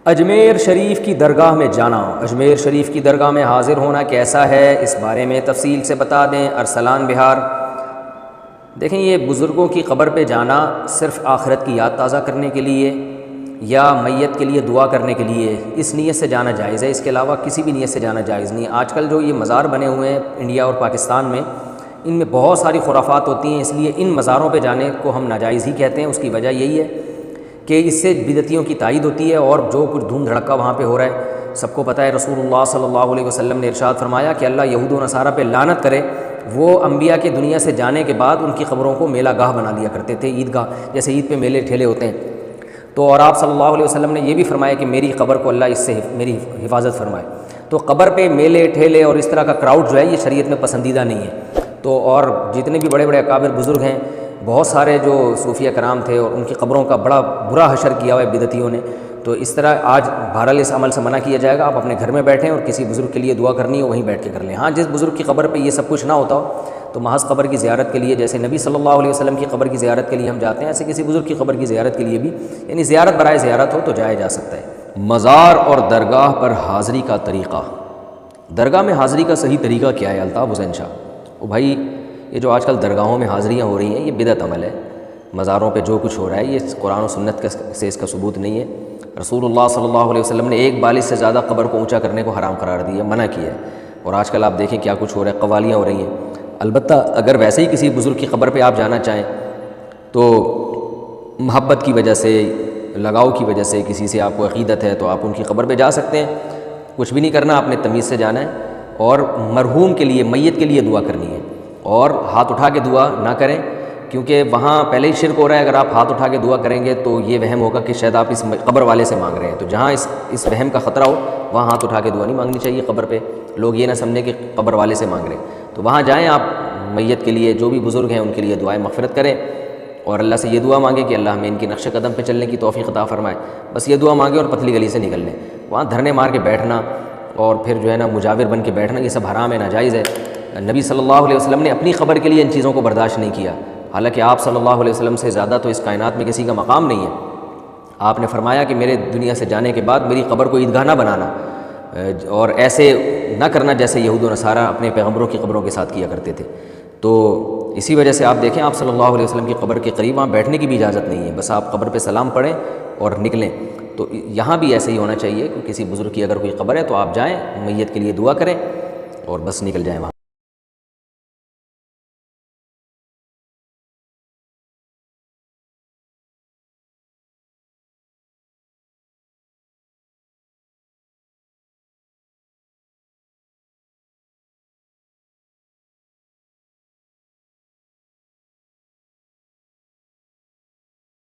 اجمیر شریف کی درگاہ میں جانا، اجمیر شریف کی درگاہ میں حاضر ہونا کیسا ہے، اس بارے میں تفصیل سے بتا دیں۔ ارسلان بہار، دیکھیں یہ بزرگوں کی قبر پہ جانا صرف آخرت کی یاد تازہ کرنے کے لیے یا میت کے لیے دعا کرنے کے لیے اس نیت سے جانا جائز ہے، اس کے علاوہ کسی بھی نیت سے جانا جائز نہیں۔ آج کل جو یہ مزار بنے ہوئے ہیں انڈیا اور پاکستان میں، ان میں بہت ساری خرافات ہوتی ہیں، اس لیے ان مزاروں پہ جانے کو ہم ناجائز ہی کہتے ہیں۔ اس کی وجہ یہی ہے کہ اس سے بدعتیوں کی تائید ہوتی ہے، اور جو کچھ دھوم دھڑکا وہاں پہ ہو رہا ہے سب کو پتہ ہے۔ رسول اللہ صلی اللہ علیہ وسلم نے ارشاد فرمایا کہ اللہ یہود و نصارہ پہ لعنت کرے، وہ انبیاء کے دنیا سے جانے کے بعد ان کی قبروں کو میلہ گاہ بنا دیا کرتے تھے، عیدگاہ، جیسے عید پہ میلے ٹھیلے ہوتے ہیں۔ تو اور آپ صلی اللہ علیہ وسلم نے یہ بھی فرمایا کہ میری قبر کو اللہ اس سے میری حفاظت فرمائے۔ تو قبر پہ میلے ٹھیلے اور اس طرح کا کراؤڈ جو ہے یہ شریعت میں پسندیدہ نہیں ہے۔ تو اور جتنے بھی بڑے بڑے اکابر بزرگ ہیں، بہت سارے جو صوفیہ کرام تھے، اور ان کی قبروں کا بڑا برا حشر کیا ہوا ہے بدعتیوں نے۔ تو اس طرح آج بہرحال اس عمل سے منع کیا جائے گا۔ آپ اپنے گھر میں بیٹھیں اور کسی بزرگ کے لیے دعا کرنی ہو وہیں بیٹھ کے کر لیں۔ ہاں، جس بزرگ کی قبر پہ یہ سب کچھ نہ ہوتا ہو تو محض قبر کی زیارت کے لیے، جیسے نبی صلی اللہ علیہ وسلم کی قبر کی زیارت کے لیے ہم جاتے ہیں، ایسے کسی بزرگ کی قبر کی زیارت کے لیے بھی، یعنی زیارت برائے زیارت ہو تو جایا جا سکتا ہے۔ مزار اور درگاہ پر حاضری کا طریقہ، درگاہ میں حاضری کا صحیح طریقہ کیا ہے؟ الطاف حسین شاہ، او بھائی یہ جو آج کل درگاہوں میں حاضریاں ہو رہی ہیں یہ بدعت عمل ہے۔ مزاروں پہ جو کچھ ہو رہا ہے یہ قرآن و سنت سے اس کا ثبوت نہیں ہے۔ رسول اللہ صلی اللہ علیہ وسلم نے ایک بالش سے زیادہ قبر کو اونچا کرنے کو حرام قرار دیا، منع کیا ہے۔ اور آج کل آپ دیکھیں کیا کچھ ہو رہا ہے، قوالیاں ہو رہی ہیں۔ البتہ اگر ویسے ہی کسی بزرگ کی قبر پہ آپ جانا چاہیں تو محبت کی وجہ سے، لگاؤ کی وجہ سے، کسی سے آپ کو عقیدت ہے تو آپ ان کی قبر پہ جا سکتے ہیں، کچھ بھی نہیں کرنا، آپ نے تمیز سے جانا ہے، اور مرحوم کے لیے، میت کے لیے دعا کرنی ہے، اور ہاتھ اٹھا کے دعا نہ کریں، کیونکہ وہاں پہلے ہی شرک ہو رہا ہے۔ اگر آپ ہاتھ اٹھا کے دعا کریں گے تو یہ وہم ہوگا کہ شاید آپ اس قبر والے سے مانگ رہے ہیں، تو جہاں اس وہم کا خطرہ ہو وہاں ہاتھ اٹھا کے دعا نہیں مانگنی چاہیے قبر پہ، لوگ یہ نہ سمجھیں کہ قبر والے سے مانگ رہے ہیں۔ تو وہاں جائیں آپ، میت کے لیے جو بھی بزرگ ہیں ان کے لیے دعائیں مغفرت کریں، اور اللہ سے یہ دعا مانگیں کہ اللہ ہمیں ان کی نقش قدم پہ چلنے کی توفیق عطا فرمائے، بس یہ دعا مانگیں اور پتلی گلی سے نکل لیں۔ وہاں دھرنے مار کے بیٹھنا اور پھر جو ہے نا مجاور بن کے بیٹھنا، یہ سب حرام ہے، ناجائز ہے۔ نبی صلی اللہ علیہ وسلم نے اپنی قبر کے لیے ان چیزوں کو برداشت نہیں کیا، حالانکہ آپ صلی اللہ علیہ وسلم سے زیادہ تو اس کائنات میں کسی کا مقام نہیں ہے۔ آپ نے فرمایا کہ میرے دنیا سے جانے کے بعد میری قبر کو عیدگاہ نہ بنانا، اور ایسے نہ کرنا جیسے یہود و نصارہ اپنے پیغمبروں کی قبروں کے ساتھ کیا کرتے تھے۔ تو اسی وجہ سے آپ دیکھیں آپ صلی اللہ علیہ وسلم کی قبر کے قریب وہاں بیٹھنے کی بھی اجازت نہیں ہے، بس آپ قبر پہ سلام پڑھیں اور نکلیں۔ تو یہاں بھی ایسے ہی ہونا چاہیے کہ کسی بزرگ کی اگر کوئی قبر ہے تو آپ جائیں، میت کے لیے دعا کریں اور بس نکل جائیں وہاں۔